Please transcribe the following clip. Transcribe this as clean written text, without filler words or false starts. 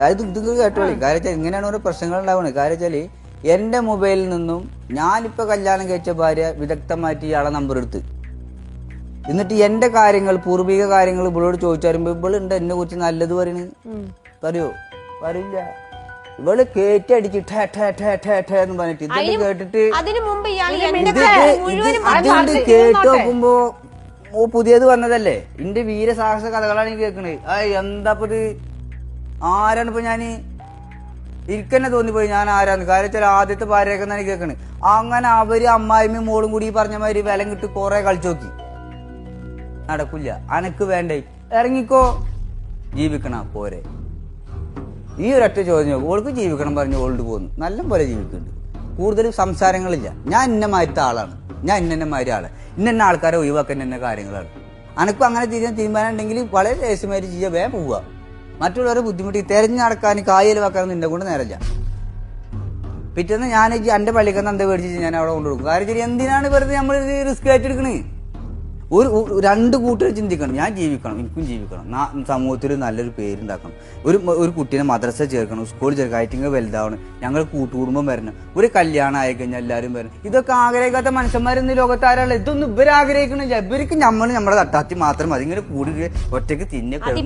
അതായത് ഇത് കേട്ടോളി. കാര്യം വെച്ചാൽ ഇങ്ങനെയാണ് ഓരോ പ്രശ്നങ്ങൾ ഉണ്ടാവുന്നത്. കാര്യം വെച്ചാല് എന്റെ മൊബൈലിൽ നിന്നും ഞാനിപ്പോ കല്യാണം കഴിച്ച ഭാര്യ വിദഗ്ധമായിട്ട് ഇയാളെ നമ്പർ എടുത്ത് എന്നിട്ട് എന്റെ കാര്യങ്ങൾ പൂർവിക കാര്യങ്ങൾ ഇവളോട് ചോദിച്ചു വരുമ്പോ ഇവളുണ്ട് എന്നെ കുറിച്ച് നല്ലത് പറയണ്. പറയോ? പറയില്ല. ഇവള് കേറ്റി അടിച്ച് എന്ന് പറഞ്ഞിട്ട് ഇതൊക്കെ കേട്ടിട്ട് ഇത് കേട്ട് നോക്കുമ്പോ പുതിയത് വന്നതല്ലേ. എന്റെ വീരസാഹസ കഥകളാണ് ഈ കേൾക്കണത്. എന്താപ്പ ഇത് ആരാണ് ഇപ്പൊ ഞാന് ഇരിക്കന്നെ തോന്നിപ്പോയി ഞാൻ ആരാന്ന്. കാര്യം വെച്ചാൽ ആദ്യത്തെ ഭാര്യയൊക്കെ തന്നെ കേൾക്കണ്. അങ്ങനെ അവര് അമ്മായിമ്മയും മോളും കൂടി പറഞ്ഞ മാതിരി വിലം കിട്ടി കൊറേ കളിച്ചു നോക്കി. നടക്കില്ല. അനക്ക് വേണ്ടേ ഇറങ്ങിക്കോ. ജീവിക്കണ പോരെ. ഈ ഒരൊറ്റ ചോദ്യം. ഓൾക്ക് ജീവിക്കണം പറഞ്ഞു ഓൾഡ് പോന്നു. നല്ല പോലെ ജീവിക്കുന്നുണ്ട്. കൂടുതൽ സംസാരങ്ങളില്ല. ഞാൻ ഇന്ന മാറ്റത്തെ ആളാണ്. ഞാൻ ഇന്ന മാതിരി ആള്. ഇന്ന ആൾക്കാരെ ഒഴിവാക്കാൻ എന്നെ കാര്യങ്ങളാണ്. അനക്കും അങ്ങനെ തീരുമാനം ഉണ്ടെങ്കിൽ വളരെ രഹസ്യമായിട്ട് ചെയ്യാൻ വേഗം പോവുക. മറ്റുള്ളവരെ ബുദ്ധിമുട്ടി തെരഞ്ഞു നടക്കാൻ കായൽ വെക്കാനൊന്നും എന്നെ കൊണ്ട് നേരല്ല. പിറ്റേന്ന് ഞാൻ എന്റെ പള്ളിക്കന്ന് എന്താ മേടിച്ചിട്ട് ഞാൻ അവിടെ കൊണ്ടുകൊടുക്കും. കാര്യം ശരി എന്തിനാണ് വെറുതെ നമ്മൾ റിസ്ക് ഏറ്റെടുക്കണേ? രണ്ട് കൂട്ടർ ചിന്തിക്കണം. ഞാൻ ജീവിക്കണം, എനിക്കും ജീവിക്കണം, സമൂഹത്തിൽ നല്ലൊരു പേരുണ്ടാക്കണം, ഒരു കുട്ടീനെ മദ്രസ ചേർക്കണം, സ്കൂളിൽ ചേർക്കണം, ഐറ്റിങ് വലുതാവണം, ഞങ്ങൾ കൂട്ടുകുടുംബം വരണം, ഒരു കല്യാണം ആയി കഴിഞ്ഞാൽ എല്ലാവരും വരണം. ഇതൊക്കെ ആഗ്രഹിക്കാത്ത മനുഷ്യന്മാരൊന്നും ലോകത്താരല്ല. ഇതൊന്നും ഇവരാഗ്രഹിക്കണില്ല. ഇവർക്ക് നമ്മളെ തട്ടാത്തി മാത്രം മതി. ഇങ്ങനെ കൂടി ഒറ്റയ്ക്ക് തിന്നെ കിടന്നു